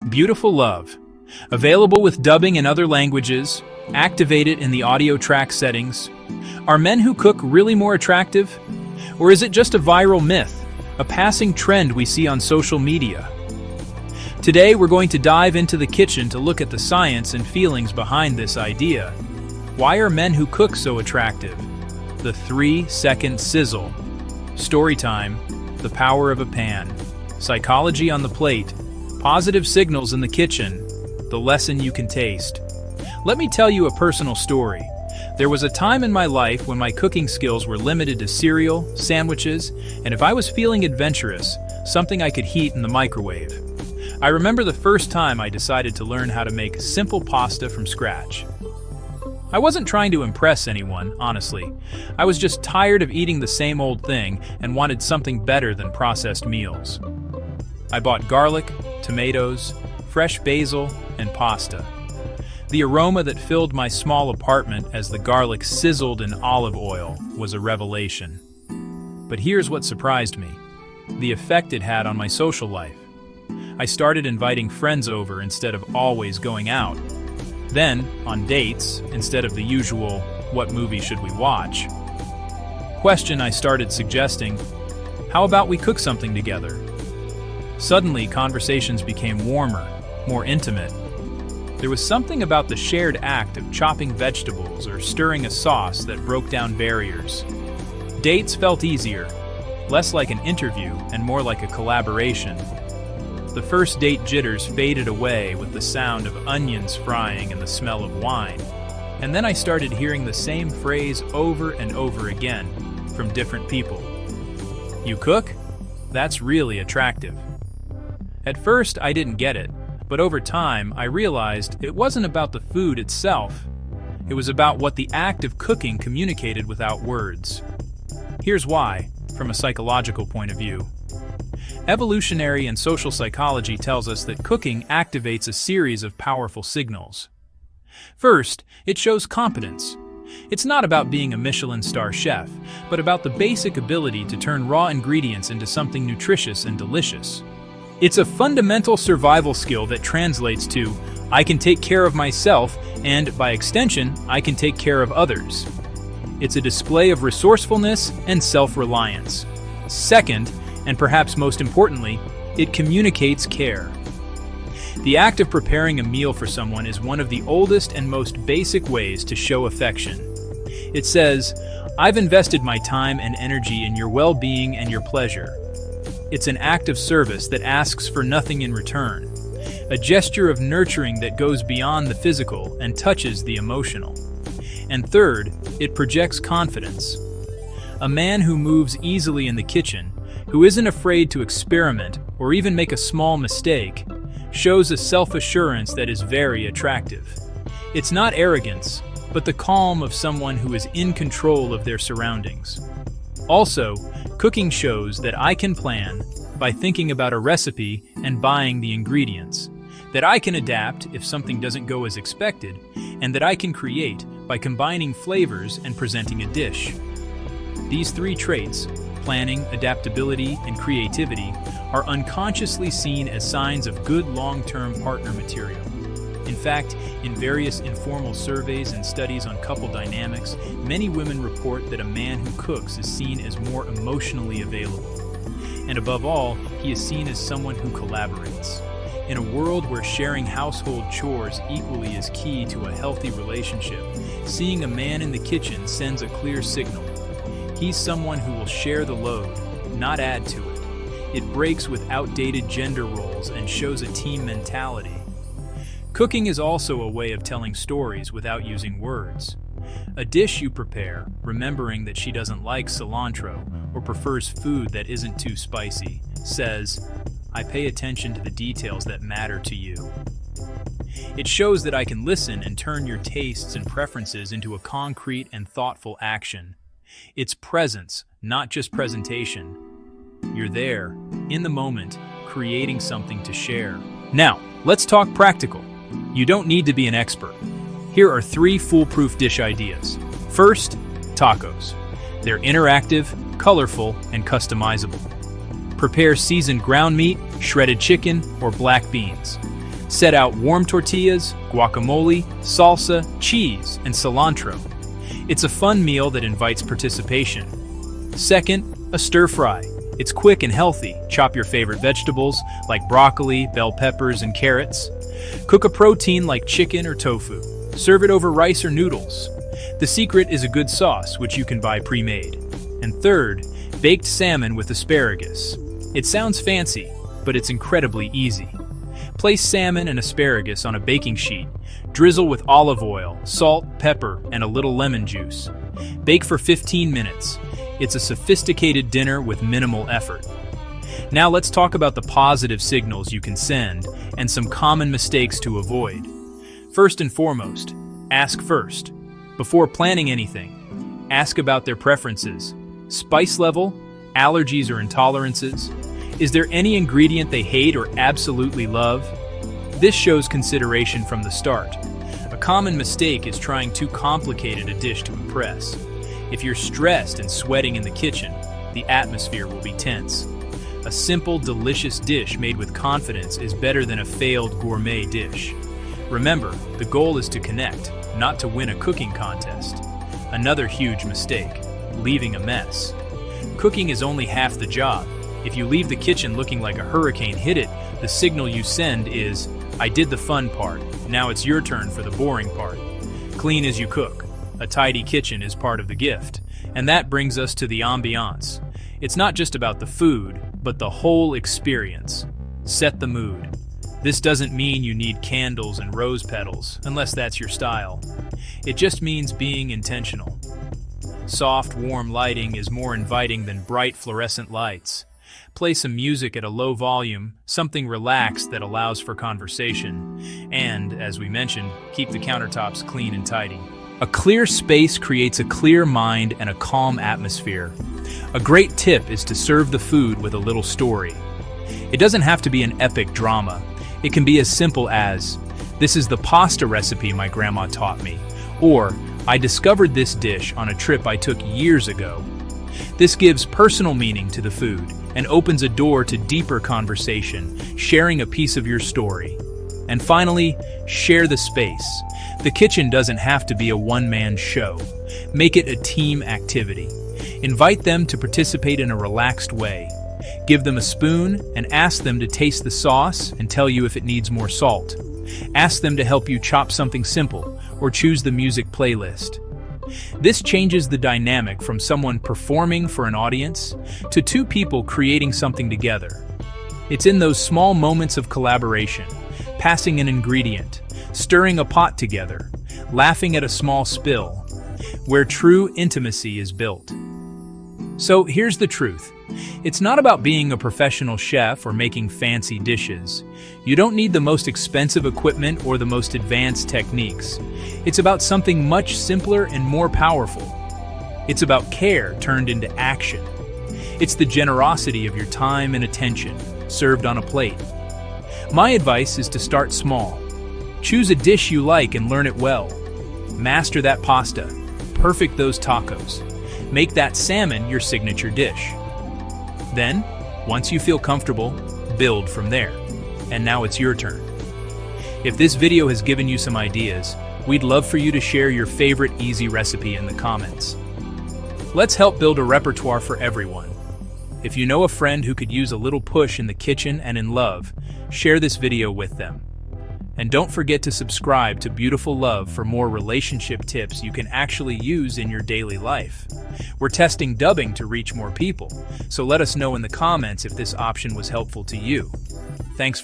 Beautiful Love. Available with dubbing in other languages. Activate it in the audio track settings. Are men who cook really more attractive? Or is it just a viral myth, a passing trend we see on social media? Today we're going to dive into the kitchen to look at the science and feelings behind this idea. Why are men who cook so attractive? The 3-second sizzle. Story time. The power of a pan. Psychology on the plate. Positive signals in the kitchen. The lesson you can taste. Let me tell you a personal story. There was a time in my life when my cooking skills were limited to cereal, sandwiches, and if I was feeling adventurous, something I could heat in the microwave. I remember the first time I decided to learn how to make simple pasta from scratch. I wasn't trying to impress anyone, honestly. I was just tired of eating the same old thing and wanted something better than processed meals. I bought garlic, tomatoes, fresh basil, and pasta. The aroma that filled my small apartment as the garlic sizzled in olive oil was a revelation. But here's what surprised me: the effect it had on my social life. I started inviting friends over instead of always going out. Then, on dates, instead of the usual, "What movie should we watch?" question, I started suggesting, "How about we cook something together?" Suddenly, conversations became warmer, more intimate. There was something about the shared act of chopping vegetables or stirring a sauce that broke down barriers. Dates felt easier, less like an interview and more like a collaboration. The first date jitters faded away with the sound of onions frying and the smell of wine. And then I started hearing the same phrase over and over again from different people. "You cook? That's really attractive." At first, I didn't get it, but over time, I realized it wasn't about the food itself. It was about what the act of cooking communicated without words. Here's why, from a psychological point of view. Evolutionary and social psychology tells us that cooking activates a series of powerful signals. First, it shows competence. It's not about being a Michelin star chef, but about the basic ability to turn raw ingredients into something nutritious and delicious. It's a fundamental survival skill that translates to, "I can take care of myself, and, by extension, I can take care of others." It's a display of resourcefulness and self-reliance. Second, and perhaps most importantly, it communicates care. The act of preparing a meal for someone is one of the oldest and most basic ways to show affection. It says, "I've invested my time and energy in your well-being and your pleasure." It's an act of service that asks for nothing in return, a gesture of nurturing that goes beyond the physical and touches the emotional. And third, it projects confidence. A man who moves easily in the kitchen, who isn't afraid to experiment or even make a small mistake, shows a self-assurance that is very attractive. It's not arrogance, but the calm of someone who is in control of their surroundings. Also, cooking shows that I can plan by thinking about a recipe and buying the ingredients, that I can adapt if something doesn't go as expected, and that I can create by combining flavors and presenting a dish. These three traits, planning, adaptability, and creativity, are unconsciously seen as signs of good long-term partner material. In fact, in various informal surveys and studies on couple dynamics, many women report that a man who cooks is seen as more emotionally available. And above all, he is seen as someone who collaborates. In a world where sharing household chores equally is key to a healthy relationship, seeing a man in the kitchen sends a clear signal. He's someone who will share the load, not add to it. It breaks with outdated gender roles and shows a team mentality. Cooking is also a way of telling stories without using words. A dish you prepare, remembering that she doesn't like cilantro or prefers food that isn't too spicy, says, "I pay attention to the details that matter to you." It shows that I can listen and turn your tastes and preferences into a concrete and thoughtful action. It's presence, not just presentation. You're there, in the moment, creating something to share. Now, let's talk practical. You don't need to be an expert. Here are 3 foolproof dish ideas. First, tacos. They're interactive, colorful, and customizable. Prepare seasoned ground meat, shredded chicken, or black beans. Set out warm tortillas, guacamole, salsa, cheese, and cilantro. It's a fun meal that invites participation. Second, a stir fry. It's quick and healthy. Chop your favorite vegetables like broccoli, bell peppers, and carrots. Cook a protein like chicken or tofu. Serve it over rice or noodles. The secret is a good sauce, which you can buy pre-made. And third, baked salmon with asparagus. It sounds fancy, but it's incredibly easy. Place salmon and asparagus on a baking sheet. Drizzle with olive oil, salt, pepper, and a little lemon juice. Bake for 15 minutes. It's a sophisticated dinner with minimal effort. Now let's talk about the positive signals you can send and some common mistakes to avoid. First and foremost, ask first. Before planning anything, ask about their preferences. Spice level, allergies or intolerances. Is there any ingredient they hate or absolutely love? This shows consideration from the start. A common mistake is trying too complicated a dish to impress. If you're stressed and sweating in the kitchen, the atmosphere will be tense. A simple, delicious dish made with confidence is better than a failed gourmet dish. Remember, the goal is to connect, not to win a cooking contest. Another huge mistake, leaving a mess. Cooking is only half the job. If you leave the kitchen looking like a hurricane hit it, the signal you send is, I did the fun part, now it's your turn for the boring part. Clean as you cook. A tidy kitchen is part of the gift. And that brings us to the ambiance. It's not just about the food, but the whole experience. Set the mood. This doesn't mean you need candles and rose petals, unless that's your style. It just means being intentional. Soft, warm lighting is more inviting than bright fluorescent lights. Play some music at a low volume, something relaxed that allows for conversation. And, as we mentioned, keep the countertops clean and tidy. A clear space creates a clear mind and a calm atmosphere. A great tip is to serve the food with a little story. It doesn't have to be an epic drama. It can be as simple as, this is the pasta recipe my grandma taught me, or I discovered this dish on a trip I took years ago. This gives personal meaning to the food and opens a door to deeper conversation, sharing a piece of your story. And finally, share the space. The kitchen doesn't have to be a one-man show. Make it a team activity. Invite them to participate in a relaxed way. Give them a spoon and ask them to taste the sauce and tell you if it needs more salt. Ask them to help you chop something simple or choose the music playlist. This changes the dynamic from someone performing for an audience to two people creating something together. It's in those small moments of collaboration, passing an ingredient, stirring a pot together, laughing at a small spill, where true intimacy is built. So here's the truth. It's not about being a professional chef or making fancy dishes. You don't need the most expensive equipment or the most advanced techniques. It's about something much simpler and more powerful. It's about care turned into action. It's the generosity of your time and attention, served on a plate. My advice is to start small. Choose a dish you like and learn it well. Master that pasta. Perfect those tacos. Make that salmon your signature dish. Then, once you feel comfortable, build from there. And now it's your turn. If this video has given you some ideas, we'd love for you to share your favorite easy recipe in the comments. Let's help build a repertoire for everyone. If you know a friend who could use a little push in the kitchen and in love, share this video with them. And don't forget to subscribe to Beautiful Love for more relationship tips you can actually use in your daily life. We're testing dubbing to reach more people, so let us know in the comments if this option was helpful to you. Thanks.